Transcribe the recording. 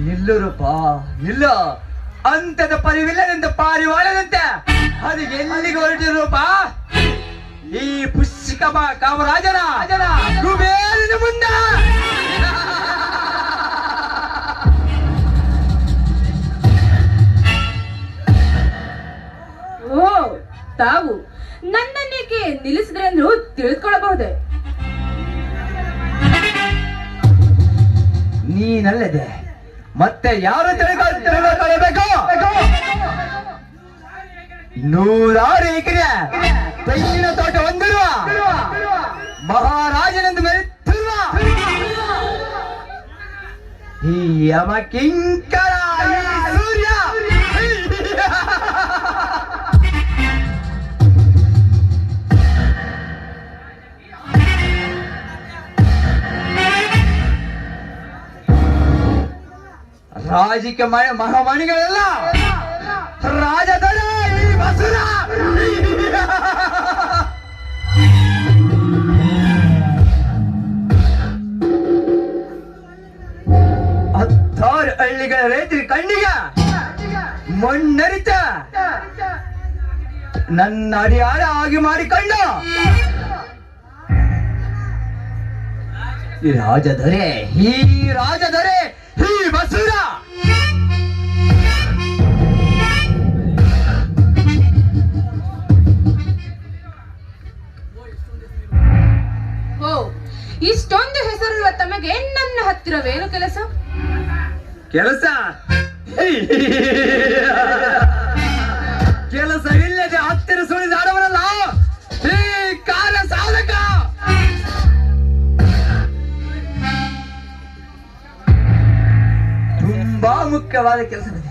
ನಿಲ್ಲು ರೂಪ ನಿಲ್ಲು. ಅಂತದ ಪರಿವಿಲ್ಲದಂತ ಪಾರಿವಾಳದಂತೆ ಅದು ಎಲ್ಲಿಗೆ ಹೊರಟಿರು ರೂಪ? ಈ ಪುಷ್ಟಿಕ ಕಾಮರಾಜನ ಕುಬೇರನ ಮುಂದೆ. ಓ, ತಾವು ನನ್ನನ್ನೇಕೆ ನಿಲ್ಲಿಸಿದ್ರೆ ಅಂದ್ರು ತಿಳಿದುಕೊಳ್ಳಬಹುದೇ? ನೀನಲ್ಲದೆ ಮತ್ತೆ ಯಾರು ತಿಳಿದುಕೊಳ್ಳಬೇಕು? ನೂರಾರು ಎಕರೆ ತೆಂಗಿನ ತೋಟ ಹೊಂದಿರುವ ಮಹಾರಾಜನೆಂದು ಮೆರೆತಿರುವ ಈ ಯಮ ಕಿಂಕರ ಸೂರ್ಯ. ರಾಜಕೀಯ ಮಹಾಮಣಿಗಳೆಲ್ಲ ರಾಜಧನ ಈ ಬಸುರ. ಹತ್ತಾರು ಹಳ್ಳಿಗಳ ರೈತರಿ ಕಣ್ಣಿಗೆ ಮಣ್ಣರಿತ ನನ್ನ ಅಡಿಯಾಳ ಆಗಿ ಮಾಡಿಕೊಂಡು ಈ ರಾಜಧರೆ ಈ ಬಸುರ. ಓ, ಇಷ್ಟೊಂದು ಹೆಸರಿರುವ ತಮಗೆ ನನ್ನ ಹತ್ತಿರವೇನು ಕೆಲಸ? ಕೆಲಸವಿಲ್ಲದೆ ಹತ್ತಿರ ಸುಳಿದಾಡವರಲ್ಲ ಈ ಕಾಲ ಸಾಧಕ. ತುಂಬಾ ಮುಖ್ಯವಾದ ಕೆಲಸವಿದೆ.